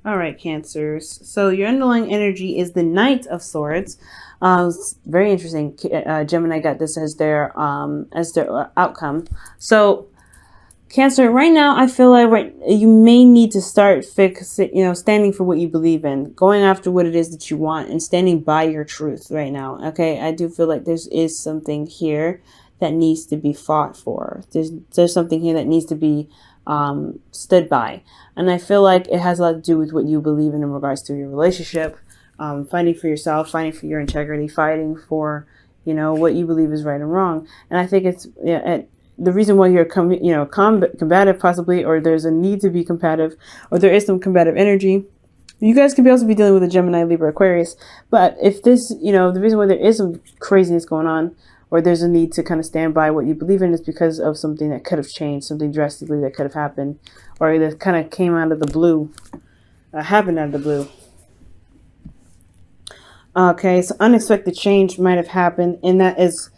All right, Cancers. So your underlying energy is the Knight of Swords. It's very interesting. Gemini got this as their outcome. So Cancer, right now, I feel like you may need to start standing for what you believe in, going after what it is that you want, and standing by your truth right now. Okay, I do feel like is something here that needs to be fought for. There's something here that needs to be stood by, and I feel like it has a lot to do with what you believe in regards to your relationship, fighting for yourself, fighting for your integrity, fighting for what you believe is right and wrong. And I think it's the reason why you're combative possibly, or there's a need to be combative, or there is some combative energy. You guys could also be dealing with a Gemini, Libra, Aquarius. But if this, the reason why there is some craziness going on, or there's a need to kind of stand by what you believe in, is because of something that could have changed, something drastically that could have happened, or that kind of came out of the blue, happened out of the blue. Okay, so unexpected change might have happened, and that is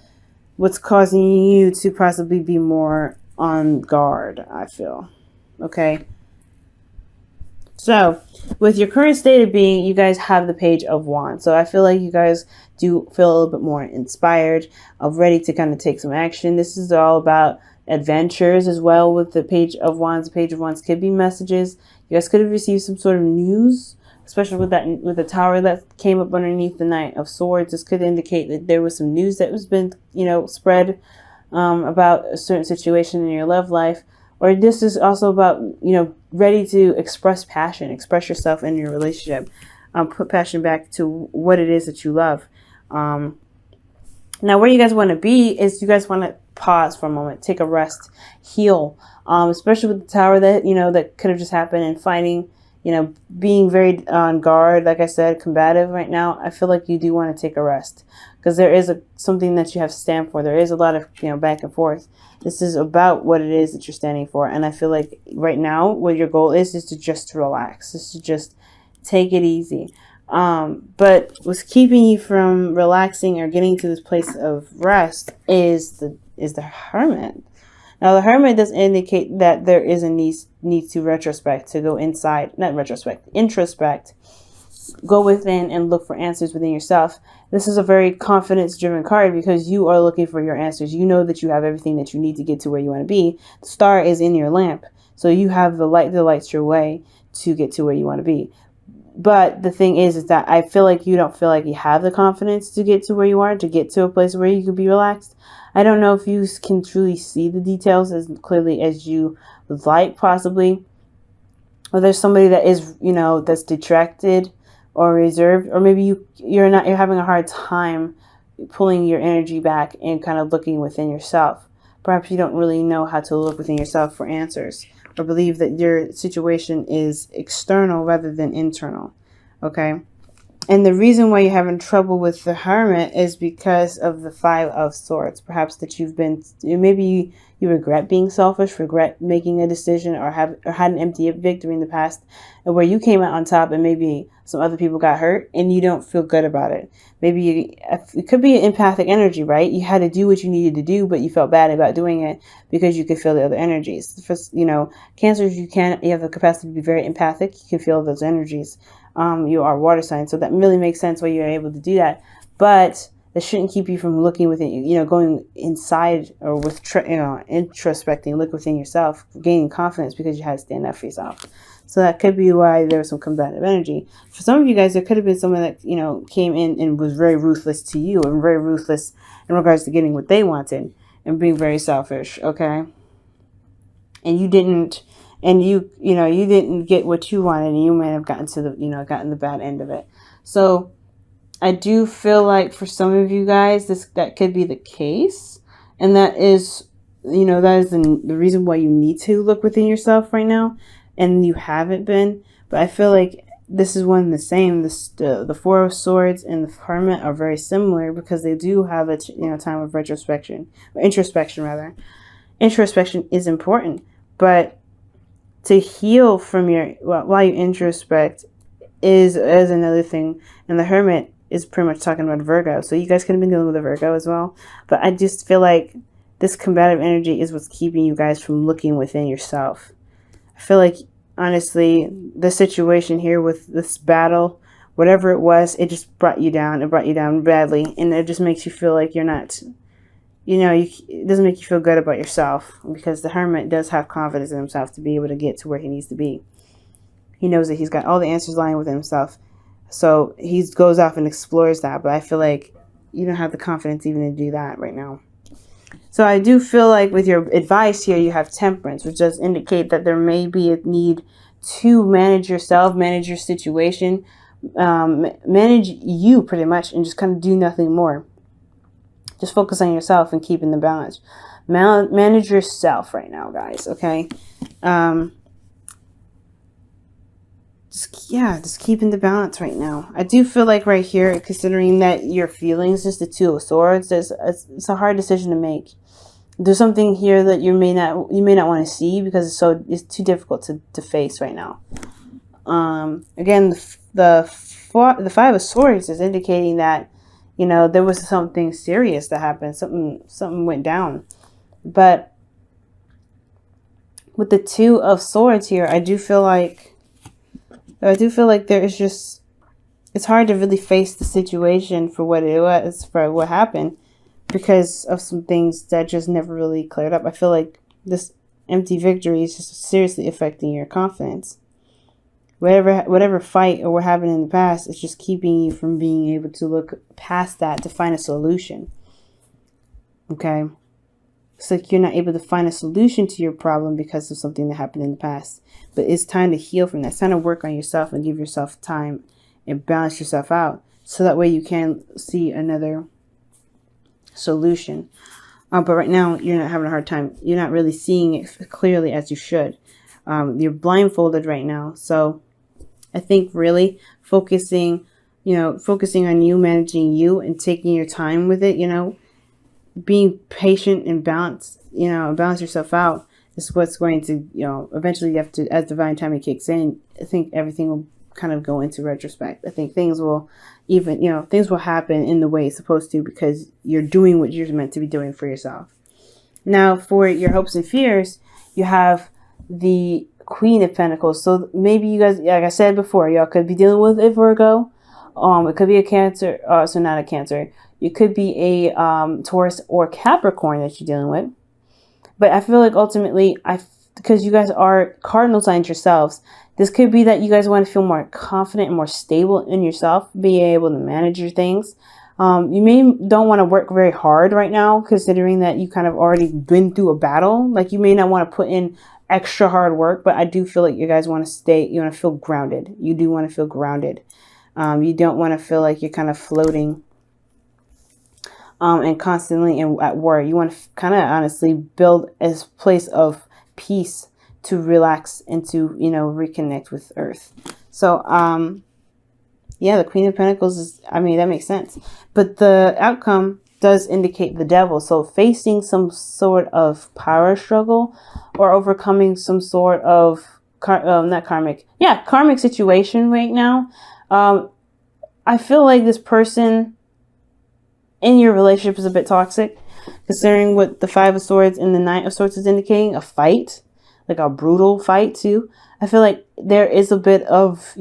what's causing you to possibly be more on guard, I feel. Okay. So, with your current state of being, you guys have the Page of Wands. So I feel like you guys do feel a little bit more inspired, ready to kind of take some action. This is all about adventures as well with the Page of Wands. The Page of Wands could be messages. You guys could have received some sort of news, especially with the tower that came up underneath the Knight of Swords. This could indicate that there was some news that was been, spread about a certain situation in your love life. Or this is also about, ready to express passion, express yourself in your relationship, put passion back to what it is that you love. Now, where you guys want to be is you guys want to pause for a moment, take a rest, heal, especially with the tower that, that could have just happened, and fighting, being very on guard, like I said, combative right now. I feel like you do want to take a rest because there is something that you have to stand for. There is a lot of, back and forth. This is about what it is that you're standing for. And I feel like right now what your goal is to just relax, is to just take it easy. But what's keeping you from relaxing or getting to this place of rest is the Hermit. Now, the Hermit does indicate that there is a need to retrospect, to go inside, not retrospect, introspect, go within and look for answers within yourself. This is a very confidence-driven card because you are looking for your answers. You know that you have everything that you need to get to where you want to be. The star is in your lamp, so you have the light that lights your way to get to where you want to be. But the thing is that I feel like you don't feel like you have the confidence to get to where you are, to get to a place where you can be relaxed. I don't know if you can truly see the details as clearly as you would like, possibly. Or there's somebody that is, that's detracted or reserved, or maybe you're having a hard time pulling your energy back and kind of looking within yourself. Perhaps you don't really know how to look within yourself for answers, or believe that your situation is external rather than internal. Okay. And the reason why you're having trouble with the Hermit is because of the Five of Swords. Perhaps that maybe you regret being selfish, regret making a decision, or had an empty victory in the past, and where you came out on top and maybe some other people got hurt and you don't feel good about it. Maybe it could be an empathic energy, right? You had to do what you needed to do, but you felt bad about doing it because you could feel the other energies. For, Cancers, you have the capacity to be very empathic. You can feel those energies. You are water sign, so that really makes sense why you're able to do that. But that shouldn't keep you from looking within, going inside, or introspecting, look within yourself, gaining confidence because you had to stand up for yourself. So that could be why there was some combative energy. For some of you guys, there could have been someone that, came in and was very ruthless to you, and very ruthless in regards to getting what they wanted and being very selfish, okay? And you didn't, you didn't get what you wanted, and you might have gotten gotten the bad end of it. So I do feel like for some of you guys, that could be the case. And that is, the reason why you need to look within yourself right now. And you haven't been. But I feel like this is one and the same. The Four of Swords and the Hermit are very similar because they do have a time of introspection rather. Introspection is important, but to heal from while you introspect is another thing. And the Hermit is pretty much talking about Virgo. So you guys could have been dealing with a Virgo as well. But I just feel like this combative energy is what's keeping you guys from looking within yourself. I feel like honestly, the situation here with this battle, whatever it was, it just brought you down. It brought you down badly, and it just makes you feel like you're not, it doesn't make you feel good about yourself, because the Hermit does have confidence in himself to be able to get to where he needs to be. He knows that he's got all the answers lying within himself. So he goes off and explores that, but I feel like you don't have the confidence even to do that right now. So I do feel like with your advice here, you have Temperance, which does indicate that there may be a need to manage yourself, manage your situation, manage you pretty much, and just kind of do nothing more. Just focus on yourself and keeping the balance. Manage yourself right now, guys, okay? Just keeping the balance right now. I do feel like right here, considering that your feelings, just the Two of Swords, it's a hard decision to make. There's something here that you may not want to see because it's too difficult to face right now. Again, the Five of Swords is indicating that there was something serious that happened. Something went down, but with the Two of Swords here, I do feel like there is just, it's hard to really face the situation for what it was, for what happened, because of some things that just never really cleared up. I feel like this empty victory is just seriously affecting your confidence. Whatever fight or what happened in the past, it's just keeping you from being able to look past that to find a solution. Okay? It's like you're not able to find a solution to your problem because of something that happened in the past. But it's time to heal from that. It's time to work on yourself and give yourself time and balance yourself out, so that way you can see another solution. But right now, you're not having a hard time. You're not really seeing it clearly as you should. You're blindfolded right now. So I think really focusing on you, managing you, and taking your time with it, being patient and balance yourself out is what's going to, eventually you have to, as divine timing kicks in, I think everything will kind of go into retrospect. I think things will happen in the way it's supposed to, because you're doing what you're meant to be doing for yourself. Now, for your hopes and fears, you have the Queen of Pentacles. So maybe you guys, like I said before, y'all could be dealing with a Virgo. It could be a Cancer. So not a Cancer. It could be a Taurus or Capricorn that you're dealing with. But I feel like ultimately, because you guys are cardinal signs yourselves, this could be that you guys want to feel more confident and more stable in yourself, being able to manage your things. You don't want to work very hard right now, considering that you kind of already been through a battle. Like, you may not want to put in extra hard work, but I do feel like you guys want to feel grounded. You do want to feel grounded. You don't want to feel like you're kind of floating and constantly at war. You want to kind of honestly build a place of peace to relax and to, reconnect with Earth. So, the Queen of Pentacles that makes sense. But the outcome does indicate the Devil. So facing some sort of power struggle or overcoming some sort of, karmic situation right now. I feel like this person in your relationship is a bit toxic, considering what the Five of Swords and the Knight of Swords is indicating, a fight, like a brutal fight too. I feel like there is a bit of,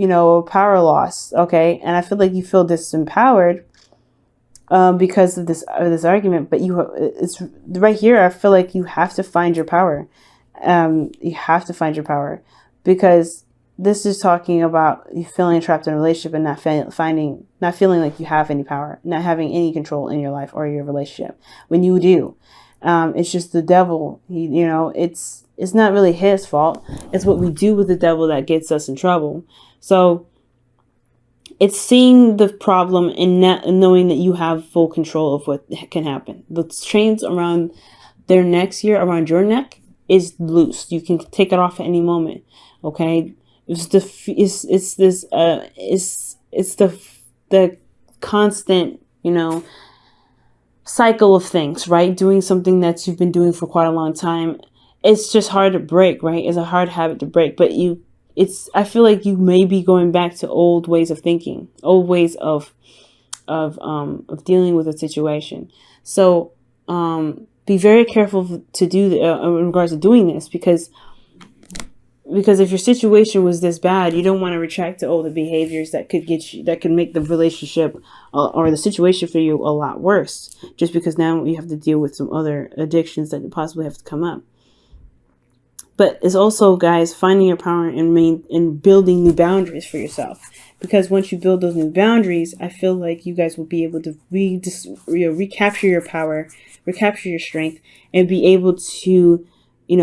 power loss, okay? And I feel like you feel disempowered because of this argument, but it's right here. I feel like you have to find your power. You have to find your power, because this is talking about you feeling trapped in a relationship and not feeling like you have any power, not having any control in your life or your relationship. When you do, it's just the Devil. It's not really his fault. It's what we do with the Devil that gets us in trouble. So it's seeing the problem and not knowing that you have full control of what can happen. The chains around their necks here, around your neck, is loose. You can take it off at any moment. Okay. It's the constant, cycle of things, right? Doing something that you've been doing for quite a long time. It's just hard to break, right? It's a hard habit to break, but I feel like you may be going back to old ways of thinking, old ways of dealing with a situation. So, be very careful to do in regards to doing this, because because if your situation was this bad, you don't want to retract to all the behaviors that could get you, that could make the relationship or the situation for you a lot worse, just because now you have to deal with some other addictions that possibly have to come up. But it's also, guys, finding your power and building new boundaries for yourself. Because once you build those new boundaries, I feel like you guys will be able to recapture your power, recapture your strength, and be able to,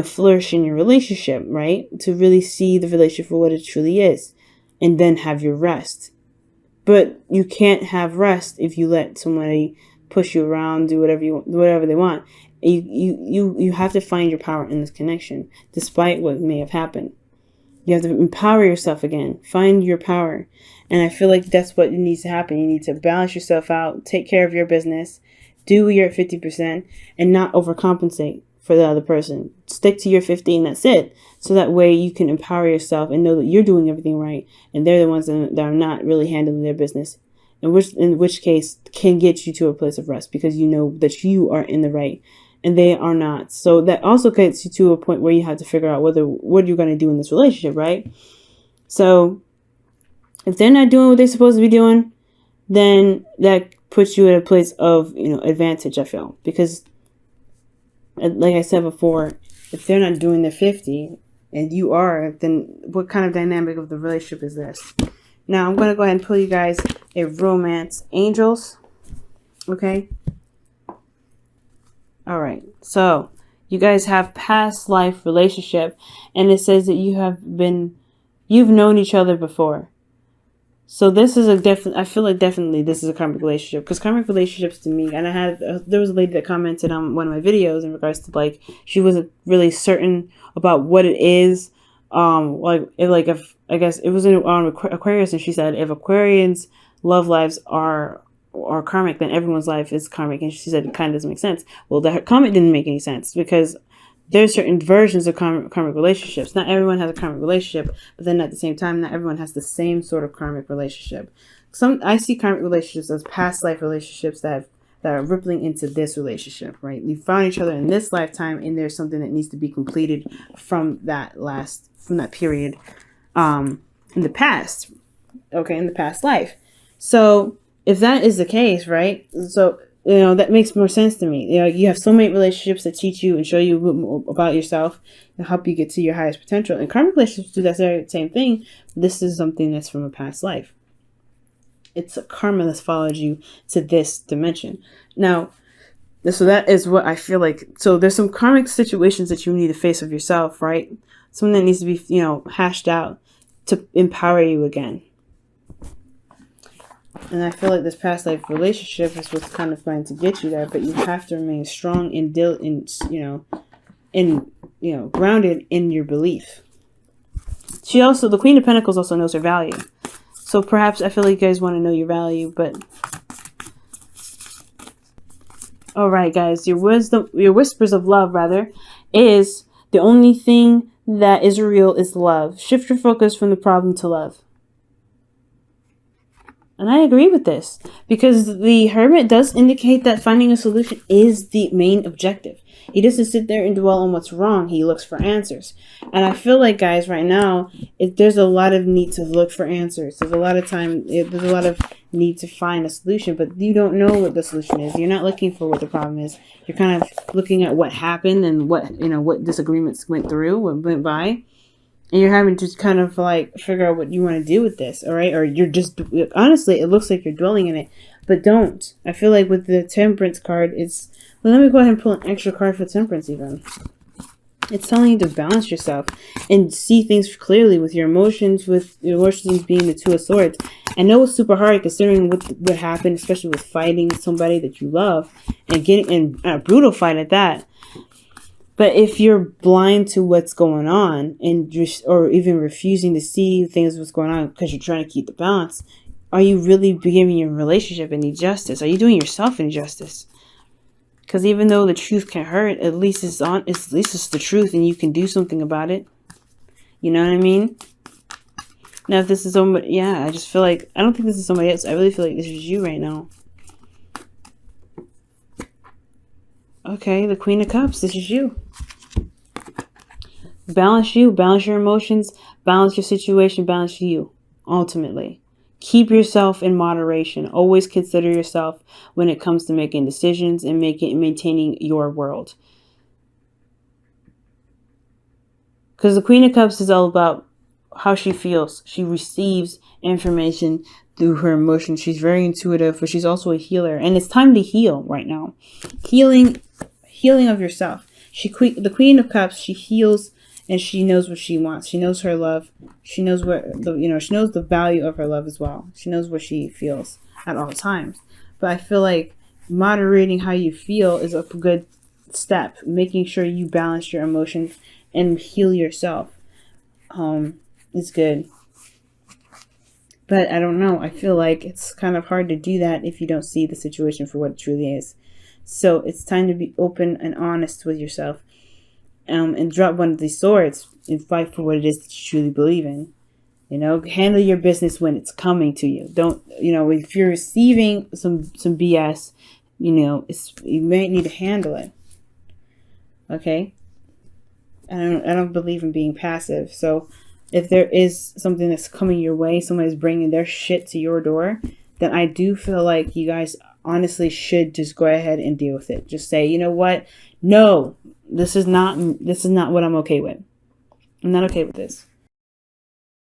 flourish in your relationship, right? To really see the relationship for what it truly is, and then have your rest. But you can't have rest if you let somebody push you around, do whatever they want. You have to find your power in this connection, despite what may have happened. You have to empower yourself again. Find your power. And I feel like that's what needs to happen. You need to balance yourself out, take care of your business, do your 50%, and not overcompensate for the other person. Stick to your 50 and that's it. So that way you can empower yourself and know that you're doing everything right, and they're the ones that are not really handling their business. In which case can get you to a place of rest, because you know that you are in the right and they are not. So that also gets you to a point where you have to figure out what you're going to do in this relationship, right? So if they're not doing what they're supposed to be doing, then that puts you in a place of, advantage, I feel. Because like I said before, if they're not doing their 50 and you are, then what kind of dynamic of the relationship is this? Now I'm going to go ahead and pull you guys a romance angels. Okay. All right. So you guys have past life relationship, and it says that you've known each other before. So this is I feel like definitely this is a karmic relationship, because karmic relationships to me, and there was a lady that commented on one of my videos in regards to she wasn't really certain about what it is. If I guess it was on Aquarius, and she said if Aquarians' love lives are karmic, then everyone's life is karmic, and she said it kind of doesn't make sense. Well, the comment didn't make any sense, because there's certain versions of karmic relationships. Not everyone has a karmic relationship, but then at the same time, not everyone has the same sort of karmic relationship. I see karmic relationships as past life relationships that are rippling into this relationship, right? You found each other in this lifetime, and there's something that needs to be completed from that period, in the past, okay, in the past life. So if that is the case, right? So that makes more sense to me. You have soulmate relationships that teach you and show you more about yourself and help you get to your highest potential. And karmic relationships do that same thing. This is something that's from a past life. It's a karma that's followed you to this dimension. Now, so that is what I feel like. So there's some karmic situations that you need to face of yourself, right? Something that needs to be, hashed out to empower you again. And I feel like this past life relationship is what's kind of going to get you there, but you have to remain strong and grounded in your belief. The Queen of Pentacles also knows her value. So perhaps I feel like you guys want to know your value, but all right, guys, your whispers of love, rather, is the only thing that is real is love. Shift your focus from the problem to love. And I agree with this, because the Hermit does indicate that finding a solution is the main objective. He doesn't sit there and dwell on what's wrong. He looks for answers. And I feel like, guys, right now, there's a lot of need to look for answers. There's a lot of need to find a solution, but you don't know what the solution is. You're not looking for what the problem is. You're kind of looking at what happened and what disagreements went by. And you're having to kind of figure out what you want to do with this, all right? Or you're just, honestly, it looks like you're dwelling in it, but don't. I feel like with the Temperance card, let me go ahead and pull an extra card for Temperance even. It's telling you to balance yourself and see things clearly with your emotions, being the Two of Swords. I know it's super hard considering what happened, especially with fighting somebody that you love and getting in a brutal fight at that. But if you're blind to what's going on or even refusing to see what's going on because you're trying to keep the balance, are you really giving your relationship any justice? Are you doing yourself any justice? Because even though the truth can hurt, at least it's the truth, and you can do something about it. You know what I mean? Now, if this is somebody, I just feel like I don't think this is somebody else. I really feel like this is you right now. Okay, the Queen of Cups. This is you. Balance you, balance your emotions, balance your situation, balance you, ultimately. Keep yourself in moderation. Always consider yourself when it comes to making decisions and maintaining your world. Because the Queen of Cups is all about how she feels. She receives information through her emotions. She's very intuitive, but she's also a healer. And it's time to heal right now. Healing of yourself. The Queen of Cups, she heals and she knows what she wants. She knows her love. She knows she knows the value of her love as well. She knows what she feels at all times. But I feel like moderating how you feel is a good step. Making sure you balance your emotions and heal yourself. Is good. But I don't know. I feel like it's kind of hard to do that if you don't see the situation for what it truly is. So it's time to be open and honest with yourself. And drop one of these swords and fight for what it is that you truly believe in. Handle your business when it's coming to you. Don't, if you're receiving some BS, you may need to handle it. Okay? I don't believe in being passive. So if there is something that's coming your way, someone is bringing their shit to your door, then I do feel like you guys honestly should just go ahead and deal with it. Just say, you know what? No, this is not what I'm okay with. I'm not okay with this.